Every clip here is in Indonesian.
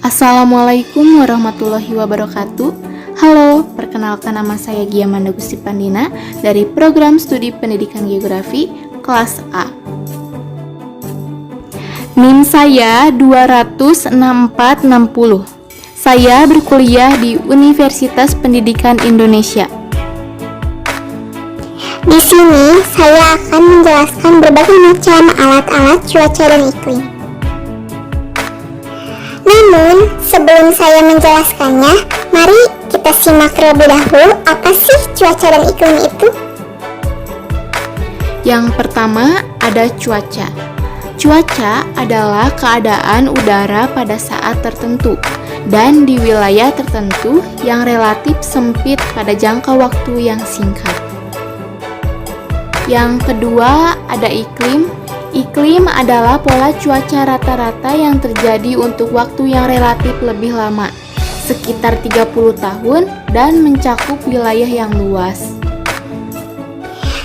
Assalamualaikum warahmatullahi wabarakatuh. Halo, perkenalkan nama saya Gia Manda Gusti Pandina dari Program Studi Pendidikan Geografi kelas A. NIM saya 26460. Saya berkuliah di Universitas Pendidikan Indonesia. Di sini saya akan menjelaskan berbagai macam alat-alat cuaca dan iklim. Namun, sebelum saya menjelaskannya, mari kita simak terlebih dahulu apa sih cuaca dan iklim itu. Yang pertama ada cuaca. Cuaca adalah keadaan udara pada saat tertentu dan di wilayah tertentu yang relatif sempit pada jangka waktu yang singkat. Yang kedua ada iklim. Iklim adalah pola cuaca rata-rata yang terjadi untuk waktu yang relatif lebih lama, sekitar 30 tahun dan mencakup wilayah yang luas.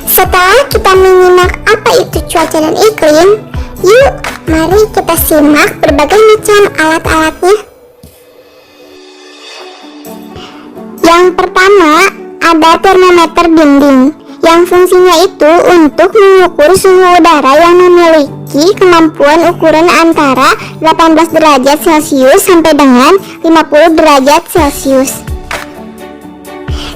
Setelah kita menyimak apa itu cuaca dan iklim, yuk mari kita simak berbagai macam alat-alatnya. Yang pertama ada termometer dinding, yang fungsinya itu untuk mengukur suhu udara yang memiliki kemampuan ukuran antara 18 derajat Celcius sampai dengan 50 derajat Celcius.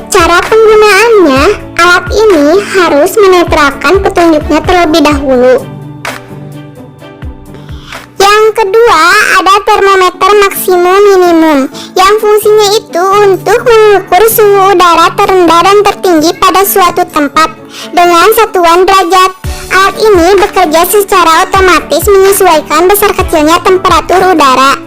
Cara penggunaannya, alat ini harus menetralkan petunjuknya terlebih dahulu. Yang kedua ada termometer maksimum minimum, yang fungsinya itu untuk mengukur suhu udara terendah dan tertinggi pada suatu tempat dengan satuan derajat. Alat ini bekerja secara otomatis menyesuaikan besar kecilnya temperatur udara.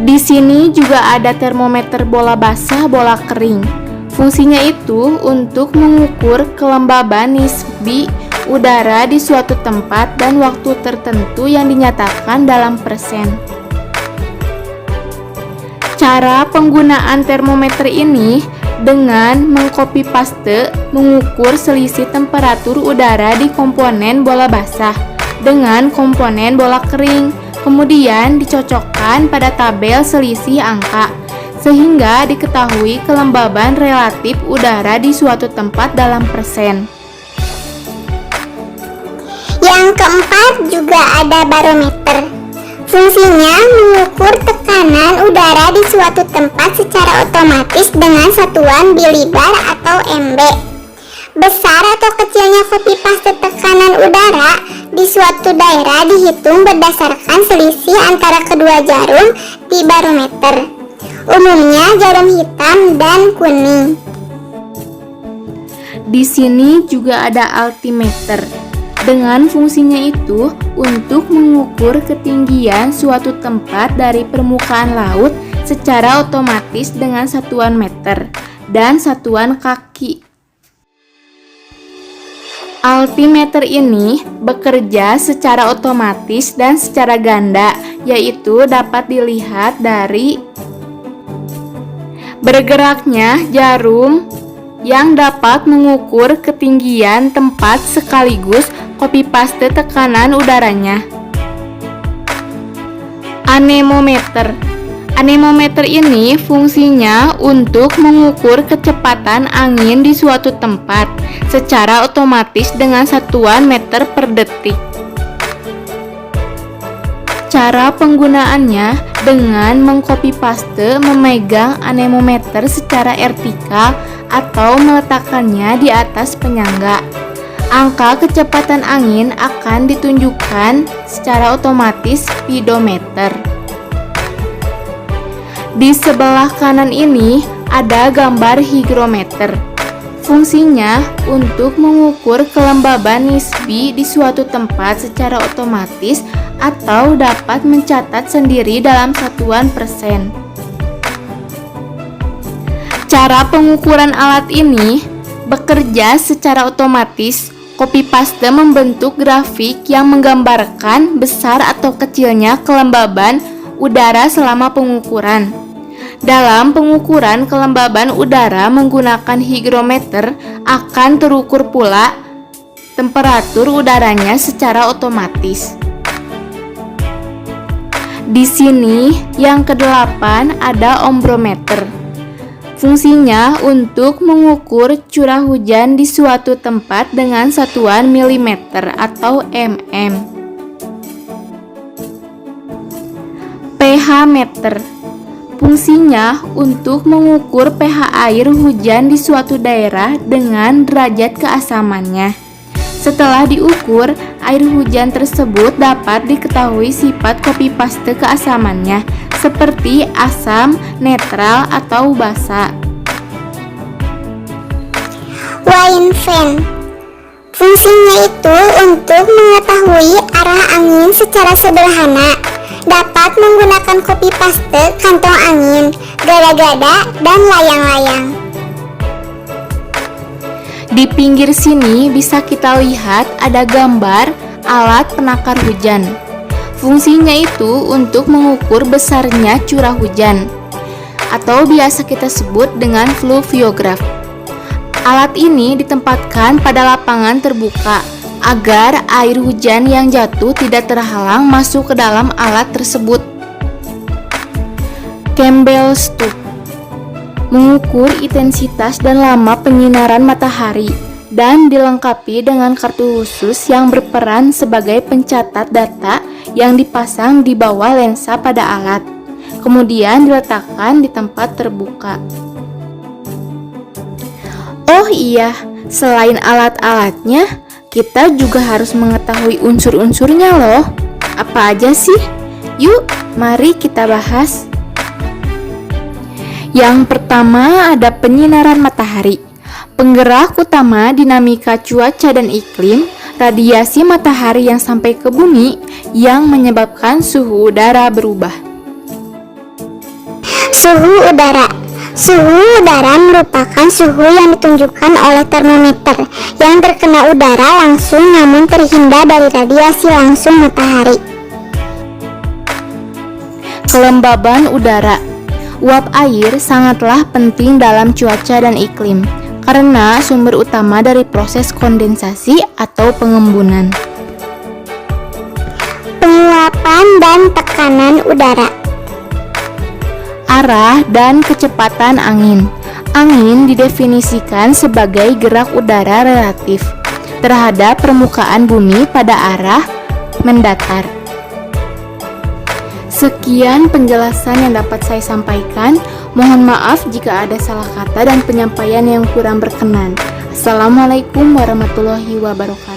Di sini juga ada termometer bola basah, bola kering. Fungsinya itu untuk mengukur kelembaban nisbi udara di suatu tempat dan waktu tertentu yang dinyatakan dalam persen. Cara penggunaan termometer ini dengan mengcopy paste mengukur selisih temperatur udara di komponen bola basah dengan komponen bola kering, kemudian dicocokkan pada tabel selisih angka sehingga diketahui kelembaban relatif udara di suatu tempat dalam persen. Yang keempat juga ada barometer. Fungsinya mengukur tekanan udara di suatu tempat secara otomatis dengan satuan milibar atau MB. Besar atau kecilnya copy paste tekanan udara di suatu daerah dihitung berdasarkan selisih antara kedua jarum di barometer. Umumnya jarum hitam dan kuning. Di sini juga ada altimeter. Dengan fungsinya itu untuk mengukur ketinggian suatu tempat dari permukaan laut secara otomatis dengan satuan meter dan satuan kaki. Altimeter ini bekerja secara otomatis dan secara ganda, yaitu dapat dilihat dari bergeraknya jarum yang dapat mengukur ketinggian tempat sekaligus copy paste tekanan udaranya. Anemometer. Anemometer ini fungsinya untuk mengukur kecepatan angin di suatu tempat secara otomatis dengan satuan meter per detik. Cara penggunaannya dengan mengcopy paste memegang anemometer secara vertikal atau meletakkannya di atas penyangga. Angka kecepatan angin akan ditunjukkan secara otomatis speedometer. Di sebelah kanan ini ada gambar hygrometer. Fungsinya untuk mengukur kelembaban nisbi di suatu tempat secara otomatis atau dapat mencatat sendiri dalam satuan persen. Cara pengukuran alat ini bekerja secara otomatis. Copy paste membentuk grafik yang menggambarkan besar atau kecilnya kelembaban udara selama pengukuran. Dalam pengukuran kelembaban udara menggunakan hygrometer akan terukur pula temperatur udaranya secara otomatis. Di sini yang kedelapan ada ombrometer. Fungsinya untuk mengukur curah hujan di suatu tempat dengan satuan milimeter atau mm. pH meter. Fungsinya untuk mengukur pH air hujan di suatu daerah dengan derajat keasamannya. Setelah diukur, air hujan tersebut dapat diketahui sifat kopi paste keasamannya, seperti asam, netral, atau basa. Wind fan. Fungsinya itu untuk mengetahui arah angin secara sederhana. Dapat menggunakan kopi paste kantong angin, gada-gada, dan layang-layang. Di pinggir sini bisa kita lihat ada gambar alat penakar hujan. Fungsinya itu untuk mengukur besarnya curah hujan, atau biasa kita sebut dengan fluviograf. Alat ini ditempatkan pada lapangan terbuka agar air hujan yang jatuh tidak terhalang masuk ke dalam alat tersebut. Campbell's tube mengukur intensitas dan lama penyinaran matahari dan dilengkapi dengan kartu khusus yang berperan sebagai pencatat data yang dipasang di bawah lensa pada alat, kemudian diletakkan di tempat terbuka. Oh iya, selain alat-alatnya, kita juga harus mengetahui unsur-unsurnya loh. Apa aja sih? Yuk, mari kita bahas. Yang pertama ada penyinaran matahari. Penggerak utama dinamika cuaca dan iklim, radiasi matahari yang sampai ke bumi yang menyebabkan suhu udara berubah. Suhu udara. Suhu udara merupakan suhu yang ditunjukkan oleh termometer yang terkena udara langsung namun terhindar dari radiasi langsung matahari. Kelembaban udara. Uap air sangatlah penting dalam cuaca dan iklim karena sumber utama dari proses kondensasi atau pengembunan. Penguapan dan tekanan udara. Arah dan kecepatan angin. Angin didefinisikan sebagai gerak udara relatif terhadap permukaan bumi pada arah mendatar. Sekian penjelasan yang dapat saya sampaikan. Mohon maaf jika ada salah kata dan penyampaian yang kurang berkenan. Assalamualaikum warahmatullahi wabarakatuh.